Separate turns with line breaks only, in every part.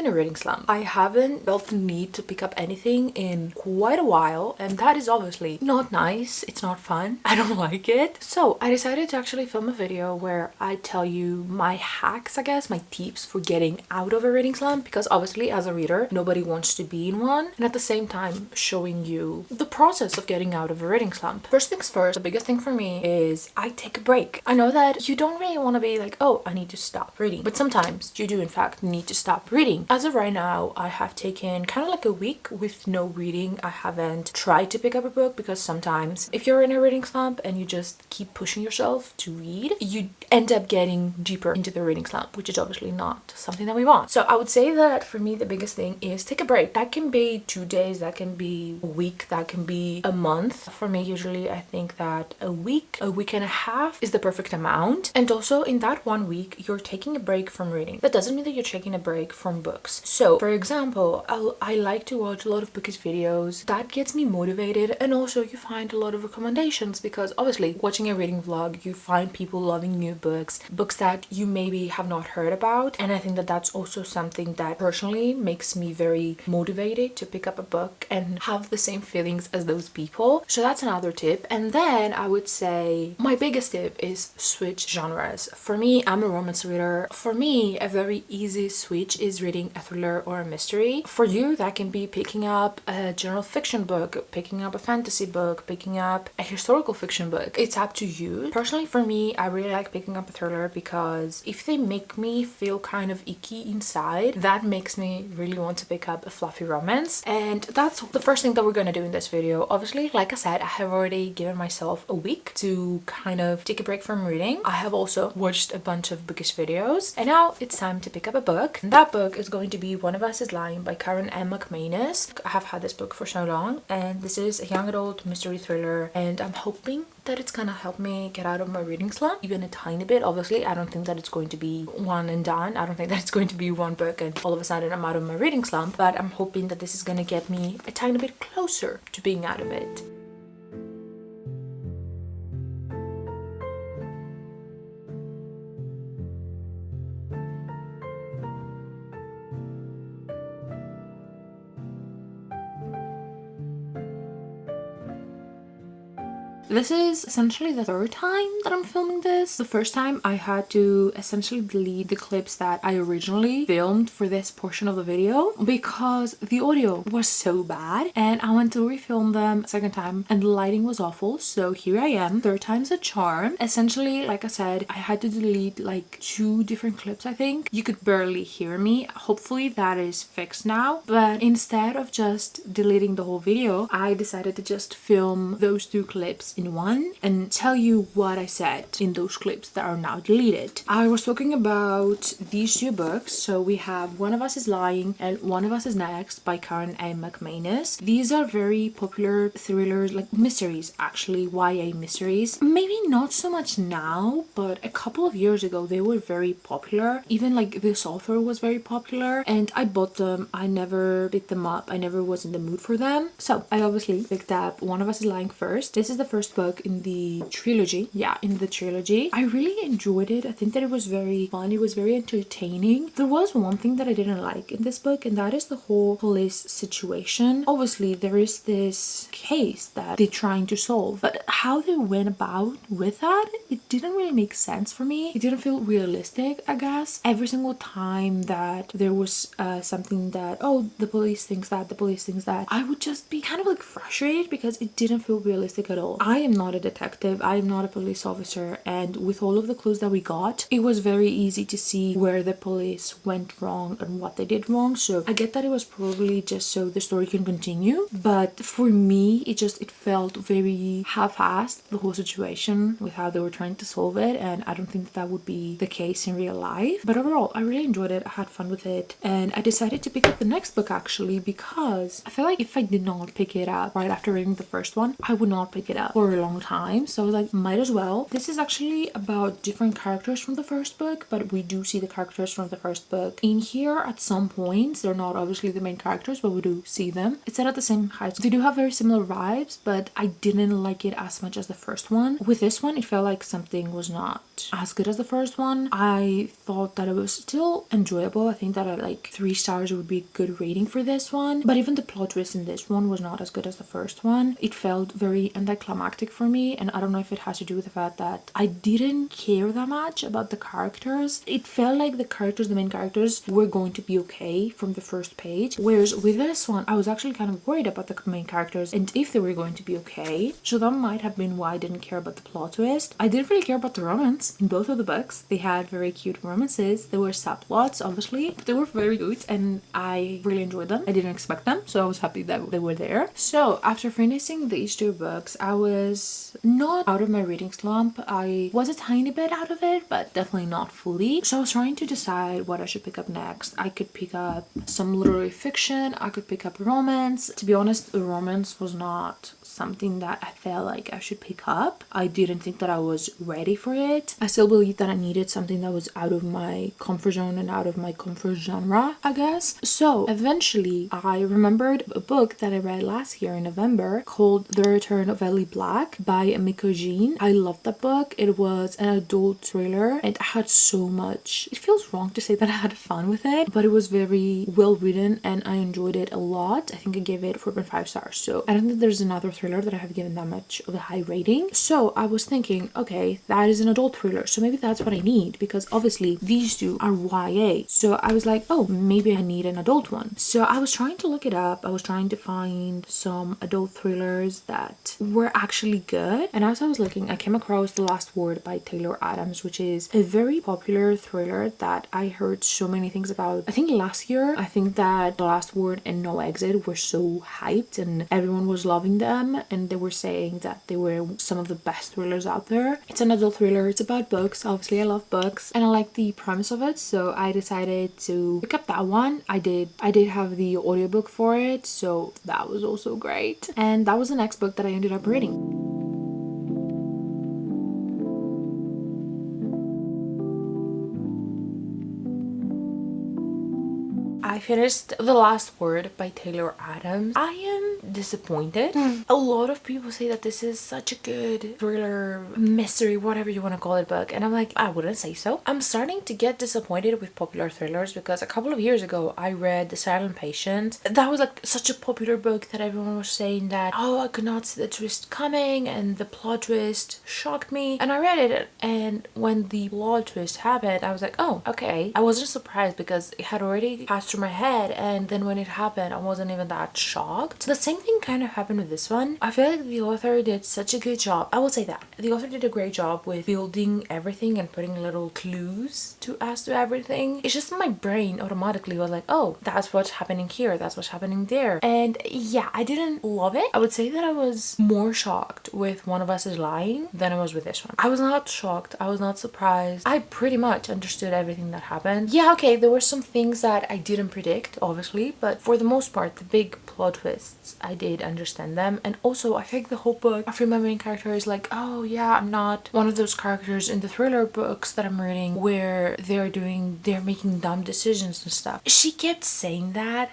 in a reading slump. I haven't felt the need to pick up anything in quite a while, and that is obviously not nice. It's not fun. I don't like it. So I decided to actually film a video where I tell you my hacks, I guess, my tips for getting out of a reading slump, because obviously as a reader, nobody wants to be in one, and at the same time showing you the process of getting out of a reading slump. First things first, the biggest thing for me is I take a break. I know that you don't really want to be like, oh, I need to stop reading, but sometimes you do in fact need to stop reading. As of right now, I have taken kind of like a week with no reading. I haven't tried to pick up a book because sometimes if you're in a reading slump and you just keep pushing yourself to read, you end up getting deeper into the reading slump, which is obviously not something that we want. So I would say that for me, the biggest thing is take a break. That can be 2 days, that can be a week, that can be a month. For me, usually I think that a week and a half is the perfect amount. And also in that 1 week, you're taking a break from reading. That doesn't mean that you're taking a break from books. So for example, I like to watch a lot of bookish videos. That gets me motivated, and also you find a lot of recommendations, because obviously watching a reading vlog, you find people loving new books that you maybe have not heard about. And I think that that's also something that personally makes me very motivated to pick up a book and have the same feelings as those people. So that's another tip. And then I would say my biggest tip is switch genres. For me, I'm a romance reader. For me, a very easy switch is reading a thriller or a mystery. For you, that can be picking up a general fiction book, picking up a fantasy book, picking up a historical fiction book. It's up to you. Personally, for me, I really like picking up a thriller because if they make me feel kind of icky inside, that makes me really want to pick up a fluffy romance. And that's the first thing that we're gonna do in this video. Obviously, like I said, I have already given myself a week to kind of take a break from reading. I have also watched a bunch of bookish videos, and now it's time to pick up a book. And that book is going to be One of Us is Lying by Karen M. McManus. I have had this book for so long, and this is a young adult mystery thriller, and I'm hoping that it's gonna help me get out of my reading slump even a tiny bit. Obviously, I don't think that it's going to be one and done. I don't think that it's going to be one book and all of a sudden I'm out of my reading slump, but I'm hoping that this is gonna get me a tiny bit closer to being out of it. This is essentially the third time that I'm filming this. The first time I had to essentially delete the clips that I originally filmed for this portion of the video because the audio was so bad, and I went to refilm them a second time and the lighting was awful. So here I am, third time's a charm. Essentially, like I said, I had to delete like 2 different clips. I think you could barely hear me. Hopefully that is fixed now, but instead of just deleting the whole video, I decided to just film those 2 clips in one and tell you what I said in those clips that are now deleted. I was talking about these 2 books. So we have One of Us is Lying and One of Us is Next by Karen M. McManus. These are very popular thrillers, like mysteries, actually, YA mysteries. Maybe not so much now, but a couple of years ago they were very popular. Even like this author was very popular, and I bought them. I never picked them up. I never was in the mood for them. So I obviously picked up One of Us is Lying first. This is the first book in the trilogy. Yeah, in the trilogy. I really enjoyed it. I think that it was very fun. It was very entertaining. There was one thing that I didn't like in this book, and that is the whole police situation. Obviously, there is this case that they're trying to solve, but how they went about with that, it didn't really make sense for me. It didn't feel realistic, I guess. Every single time that there was something that, oh, the police thinks that, the police thinks that, I would just be kind of like frustrated because it didn't feel realistic at all. I am not a detective, I am not a police officer, and with all of the clues that we got, it was very easy to see where the police went wrong and what they did wrong. So I get that it was probably just so the story can continue, but for me it felt very half-assed, the whole situation with how they were trying to solve it, and I don't think that would be the case in real life. But overall, I really enjoyed it. I had fun with it, and I decided to pick up the next book actually because I feel like if I did not pick it up right after reading the first one, I would not pick it up. for a long time, so I was like, might as well. This is actually about different characters from the first book, but we do see the characters from the first book in here at some points. They're not obviously the main characters, but we do see them. It's set at the same height. They do have very similar vibes, but I didn't like it as much as the first one. With this one, it felt like something was not as good as the first one. I thought that it was still enjoyable. I think that at like 3 stars would be a good rating for this one, but even the plot twist in this one was not as good as the first one. It felt very anticlimactic for me, and I don't know if it has to do with the fact that I didn't care that much about the characters. It felt like the main characters were going to be okay from the first page, whereas with this one I was actually kind of worried about the main characters and if they were going to be okay. So that might have been why I didn't care about the plot twist. I didn't really care about the romance in both of the books. They had very cute romances. There were subplots, obviously, but they were very good and I really enjoyed them. I didn't expect them, so I was happy that they were there. So after finishing these 2 books, I was not out of my reading slump. I was a tiny bit out of it, but definitely not fully. So I was trying to decide what I should pick up next. I could pick up some literary fiction, I could pick up romance. To be honest, the romance was not something that I felt like I should pick up. I didn't think that I was ready for it. I still believe that I needed something that was out of my comfort zone and out of my comfort genre, I guess. So eventually I remembered a book that I read last year in November called The Return of Ellie Black by Miko Jean. I loved that book. It was an adult thriller and I had so much, it feels wrong to say that I had fun with it, but it was very well written and I enjoyed it a lot. I think I gave it 4.5 stars. So I don't think there's another thriller that I have given that much of a high rating. So I was thinking, okay, that is an adult thriller, so maybe that's what I need, because obviously these 2 are YA. So I was like, oh, maybe I need an adult one. So I was trying to look it up. I was trying to find some adult thrillers that were actually good, and as I was looking, I came across The Last Word by Taylor Adams, which is a very popular thriller that I heard so many things about. I think last year, I think that The Last Word and No Exit were so hyped and everyone was loving them, and they were saying that they were some of the best thrillers out there. It's an adult thriller. It's about books. Obviously I love books and I like the premise of it, so I decided to pick up that one. I did have the audiobook for it, so that was also great, and that was the next book that I ended up reading. I finished The Last Word by Taylor Adams. I am disappointed. A lot of people say that this is such a good thriller, mystery, whatever you want to call it book, and I'm like, I wouldn't say so. I'm starting to get disappointed with popular thrillers because a couple of years ago I read The Silent Patient. That was like such a popular book that everyone was saying that, oh, I could not see the twist coming and the plot twist shocked me, and I read it, and when the plot twist happened I was like, oh, okay. I wasn't surprised because it had already passed through my head, and then when it happened I wasn't even that shocked. The same thing kind of happened with this one. I feel like the author did such a good job. I will say that the author did a great job with building everything and putting little clues to as to everything. It's just my brain automatically was like, oh, that's what's happening here, that's what's happening there. And yeah, I didn't love it. I would say that I was more shocked with One of Us is Lying than I was with this one. I was not shocked, I was not surprised. I pretty much understood everything that happened. Yeah, okay, there were some things that I didn't predict, obviously, but for the most part, the big plot twists, I did understand them. And also, I think the whole book, I feel my main character is like, oh yeah, I'm not one of those characters in the thriller books that I'm reading where they're making dumb decisions and stuff. She kept saying that.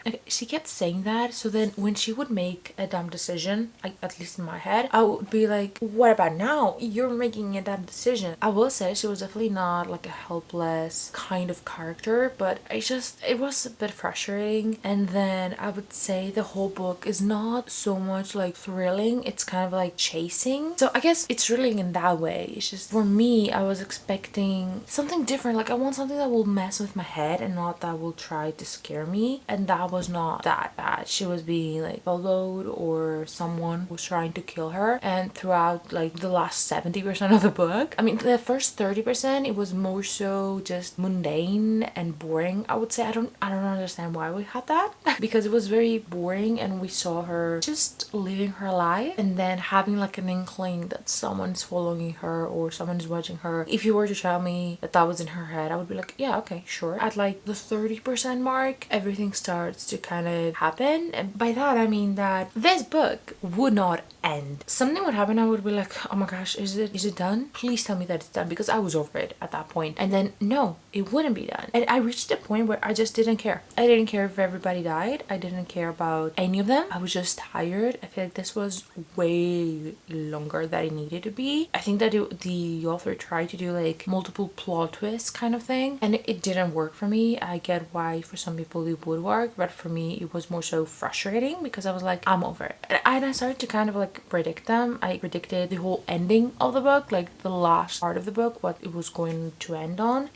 So then when she would make a dumb decision, at least in my head, I would be like, what about now? You're making a dumb decision. I will say she was definitely not like a helpless kind of character, but it was a bit frustrating. And then I would say the whole book is not so much like thrilling, it's kind of like chasing. So I guess it's thrilling in that way. It's just, for me, I was expecting something different. Like I want something that will mess with my head and not that will try to scare me, and that was not that bad. She was being like followed, or someone was trying to kill her, and throughout like the last 70% of the book, I mean the first 30%, it was more so just mundane and boring. I would say I don't understand why we had that because it was very boring and we saw her just living her life and then having like an inkling that someone's following her or someone's watching her. If you were to tell me that was in her head, I would be like, yeah, okay, sure. At like the 30% mark, everything starts to kind of happen, and by that I mean that this book would not end. Something would happen, I would be like, oh my gosh, is it done? Please tell me that it's done, because I was over it at that point. And then no, it wouldn't be done. And I reached a point where I just didn't care. I didn't care if everybody died. I didn't care about any of them. I was just tired. I feel like this was way longer than it needed to be. I think that the author tried to do like multiple plot twists kind of thing, and it didn't work for me. I get why for some people it would work, but for me it was more so frustrating because I was like, I'm over it. And I started to kind of like predict them. I predicted the whole ending of the book, like the last part of the book, what it was going to end on.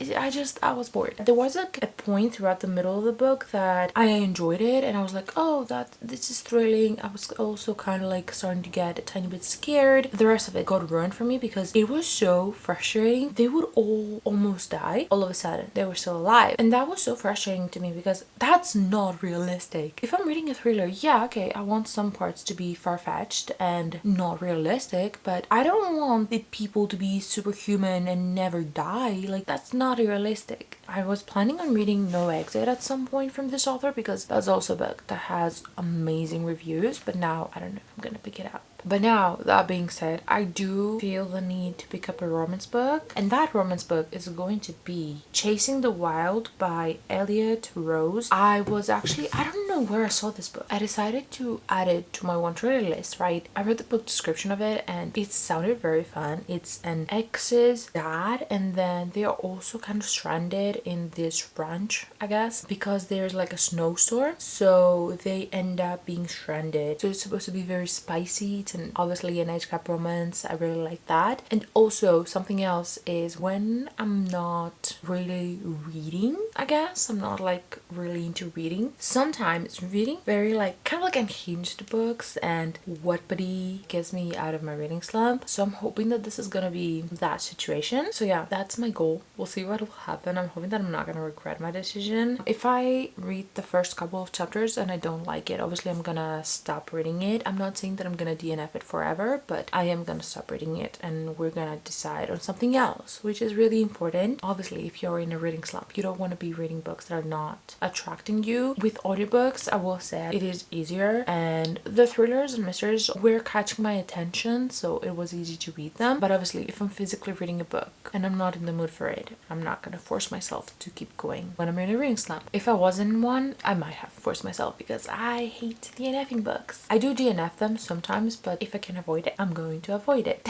I was bored. There was like a point throughout the middle of the book that I enjoyed it, and I was like, oh, this is thrilling. I was also kind of like starting to get a tiny bit scared. The rest of it got ruined for me because it was so frustrating. They would all almost die. All of a sudden, they were still alive. And that was so frustrating to me because that's not realistic. If I'm reading a thriller, yeah, okay, I want some parts to be far-fetched and not realistic, but I don't want the people to be superhuman and never die. Like, that's not realistic. I was planning on reading No Exit at some point from this author because that's also a book that has amazing reviews, but now I don't know if I'm gonna pick it up. But now, that being said, I do feel the need to pick up a romance book, and that romance book is going to be Chasing the Wild by Elliot Rose. I don't know where I saw this book. I decided to add it to my want to read list, right? I read the book description of it and it sounded very fun. It's an ex's dad, and then they are also kind of stranded in this ranch, I guess, because there's like a snowstorm, so they end up being stranded. So it's supposed to be very spicy. It's obviously an age gap romance. I really like that. And also something else is when I'm not really reading, I guess I'm not like really into reading, sometimes reading very like kind of like unhinged books and Wattpad gets me out of my reading slump. So I'm hoping that this is gonna be that situation. So yeah, that's my goal. We'll see what will happen. I'm hoping that I'm not gonna regret my decision. If I read the first couple of chapters and I don't like it, obviously I'm gonna stop reading it. I'm not saying that I'm gonna DNF it forever, but I am gonna stop reading it and we're gonna decide on something else, which is really important. Obviously, if you're in a reading slump, you don't want to be reading books that are not attracting you. With audiobooks, I will say it is easier, and the thrillers and mysteries were catching my attention, so it was easy to read them. But obviously, if I'm physically reading a book and I'm not in the mood for it, I'm not gonna force myself to keep going when I'm in a reading slump. If I wasn't in one, I might have forced myself because I hate DNFing books. I do DNF them sometimes, but if I can avoid it, I'm going to avoid it.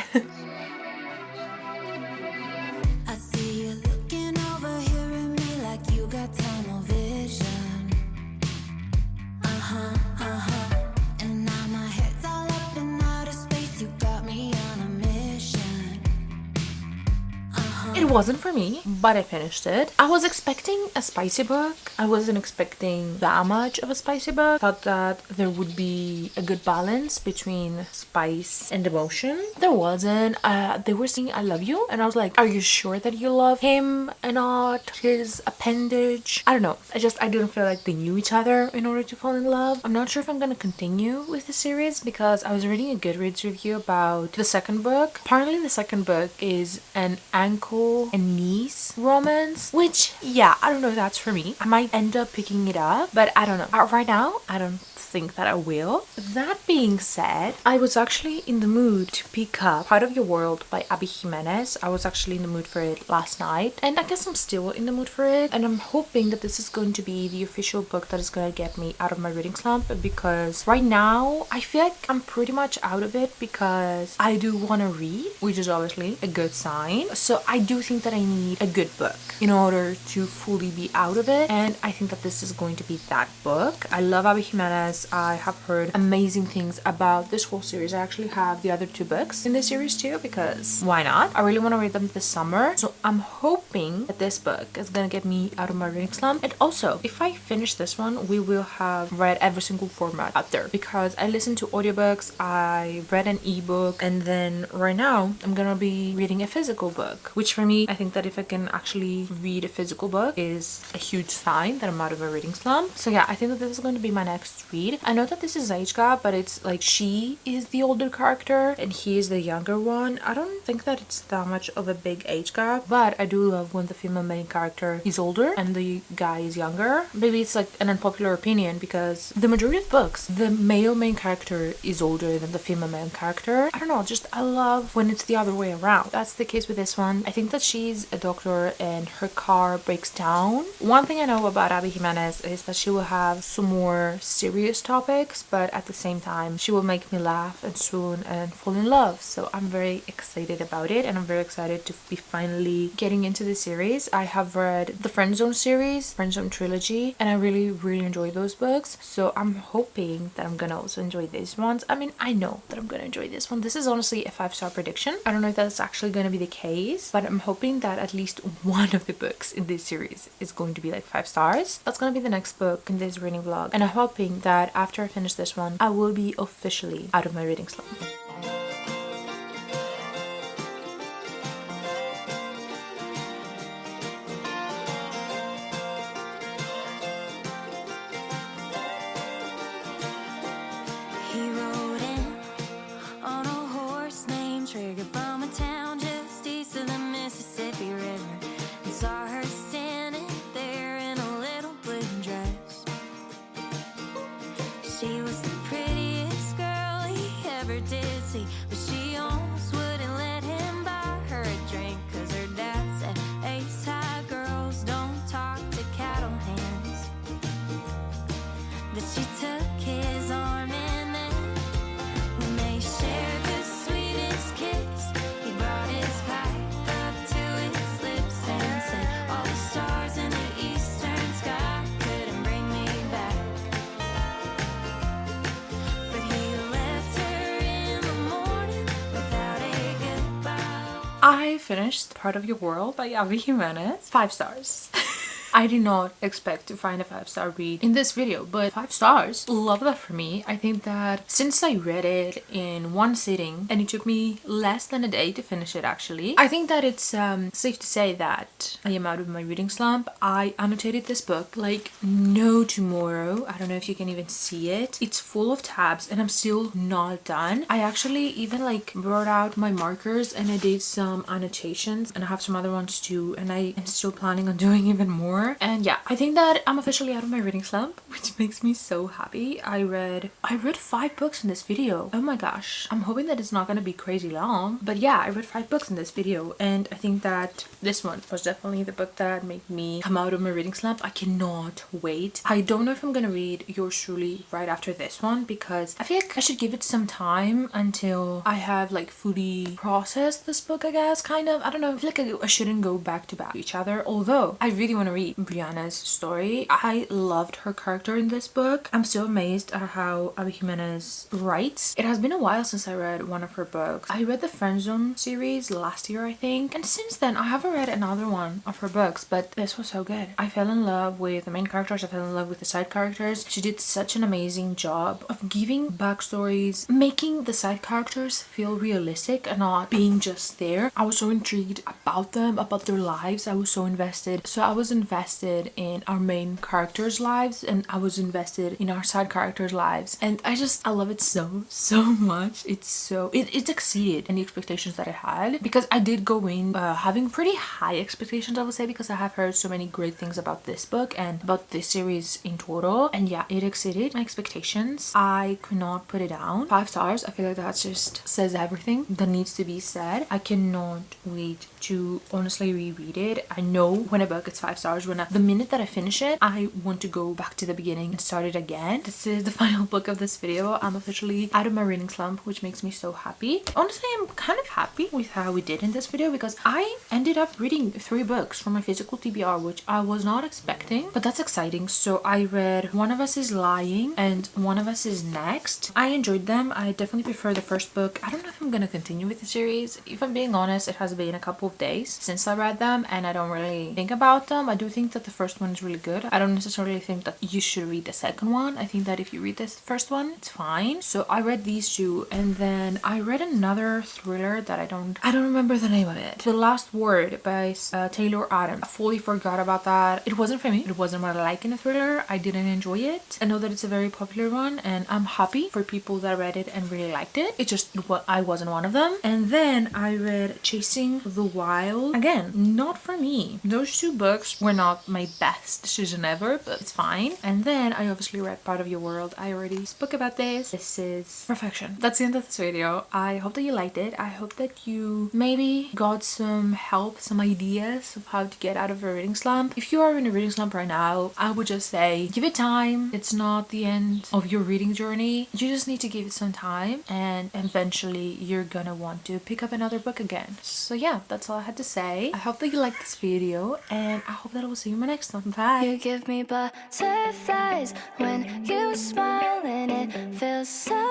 I see you looking over here at me like you got tunnel vision. And now my head's all up in outer space. You got me on a mission.
It wasn't for me, but I finished it. I was expecting a spicy book. I wasn't expecting that much of a spicy book. Thought that there would be a good balance between spice and emotion. There wasn't. They were saying I love you, and I was like, are you sure that you love him and not his appendage? I don't know. I didn't feel like they knew each other in order to fall in love. I'm not sure if I'm gonna continue with the series because I was reading a Goodreads review about the second book. Apparently the second book is an ankle and niece romance, which, yeah, I don't know if that's for me. I might end up picking it up, but I don't know. Right now, I don't think that I will. That being said, I was actually in the mood to pick up Part of Your World by Abby Jimenez. I was actually in the mood for it last night, and I guess I'm still in the mood for it, and I'm hoping that this is going to be the official book that is going to get me out of my reading slump, because right now I feel like I'm pretty much out of it because I do want to read, which is obviously a good sign. So I do think that I need a good book in order to fully be out of it, and I think that this is going to be that book. I love Abby Jimenez. I have heard amazing things about this whole series. I actually have the other two books in this series too, because why not? I really want to read them this summer. So I'm hoping that this book is gonna get me out of my reading slump. And also, if I finish this one, we will have read every single format out there, because I listen to audiobooks, I read an ebook, and then right now I'm gonna be reading a physical book, which for me me, I think that if I can actually read a physical book is a huge sign that I'm out of a reading slump. So yeah, I think that this is going to be my next read. I know that this is age gap, but it's like she is the older character and he is the younger one. I don't think that it's that much of a big age gap, but I do love when the female main character is older and the guy is younger. Maybe it's like an unpopular opinion because the majority of books, the male main character is older than the female main character. I don't know, just I love when it's the other way around. That's the case with this one. I think that she's a doctor and her car breaks down. One thing I know about Abby Jimenez is that she will have some more serious topics, but at the same time she will make me laugh and swoon and fall in love. So I'm very excited about it, and I'm very excited to be finally getting into the series. I have read the Friendzone series, Friendzone trilogy, and I really enjoyed those books. So I'm hoping that I'm gonna also enjoy these ones. I mean, I know that I'm gonna enjoy this one. This is honestly a 5-star prediction. I don't know if that's actually gonna be the case, but I'm hoping that at least one of the books in this series is going to be like 5 stars. That's gonna be the next book in this reading vlog, and I'm hoping that after I finish this one, I will be officially out of my reading slump.
He rode in on a horse named Trigger from a town just east of the Mississippi River, and saw her standing there in a little blue dress. She was the prettiest girl he ever did see, but she almost wouldn't let him buy her a drink, 'cause her dad said ace high girls don't talk to cattle hands. But she took his arm, and then when they shared the sweetest kiss, he brought his pipe up to his lips and said, all the stars in the eastern sky couldn't bring me back. But he left her in the morning without a goodbye.
I finished Part of Your World by Abby Jimenez. 5 stars. I did not expect to find a 5-star read in this video, but 5 stars. Love that for me. I think that since I read it in one sitting, and it took me less than a day to finish it actually, I think that it's safe to say that I am out of my reading slump. I annotated this book like no tomorrow. I don't know if you can even see it. It's full of tabs and I'm still not done. I actually even like brought out my markers and I did some annotations, and I have some other ones too, and I am still planning on doing even more. And yeah, I think that I'm officially out of my reading slump, which makes me so happy. I read 5 books in this video. Oh my gosh. I'm hoping that it's not gonna be crazy long, but yeah, I read 5 books in this video, and I think that this one was definitely the book that made me come out of my reading slump. I cannot wait. I don't know if I'm gonna read Yours Truly right after this one, because I feel like I should give it some time until I have like fully processed this book, I guess, kind of. I don't know. I feel like I shouldn't go back to back to each other, although I really want to read Brianna's story. I loved her character in this book. I'm so amazed at how Abby Jimenez writes. It has been a while since I read one of her books. I read the Friendzone series last year, I think, and since then I haven't read another one of her books, but this was so good. I fell in love with the main characters. I fell in love with the side characters. She did such an amazing job of giving backstories, making the side characters feel realistic and not being just there. I was so intrigued about them, about their lives. I was so invested. So I was invested in our main characters' lives, and I was invested in our side characters' lives, and I love it so much. It exceeded any expectations that I had, because I did go in having pretty high expectations, I would say, because I have heard so many great things about this book and about this series in total, and yeah, it exceeded my expectations. I could not put it down. 5 stars. I feel like that just says everything that needs to be said. I cannot wait to honestly reread it. I know when a book gets 5 stars, the minute that I finish it, I want to go back to the beginning and start it again. This is the final book of this video. I'm officially out of my reading slump, which makes me so happy. Honestly, I'm kind of happy with how we did in this video, because I ended up reading 3 books from my physical TBR, which I was not expecting, but that's exciting. So I read One of Us is Lying and One of Us is Next. I enjoyed them. I definitely prefer the first book. I don't know if I'm gonna continue with the series. If I'm being honest, it has been a couple of days since I read them, and I don't really think about them. I do think think that the first one is really good. I don't necessarily think that you should read the second one. I think that if you read this first one, it's fine. So I read these two, and then I read another thriller that I don't remember the name of it. The Last Word by Taylor Adams. I fully forgot about that. It wasn't for me. It wasn't what I like in a thriller. I didn't enjoy it. I know that it's a very popular one, and I'm happy for people that read it and really liked it. It just, I wasn't one of them. And then I read Chasing the Wild. Again, not for me. Those two books were not my best decision ever, but it's fine. And then I obviously read Part of Your World. I already spoke about this. This is perfection. That's the end of this video. I hope that you liked it. I hope that you maybe got some help, some ideas of how to get out of a reading slump. If you are in a reading slump right now, I would just say give it time. It's not the end of your reading journey. You just need to give it some time, and eventually you're gonna want to pick up another book again. So yeah, that's all I had to say. I hope that you liked this video, and I hope that I will see you in my next one. Bye.
You give me butterflies when you smile, and it feels so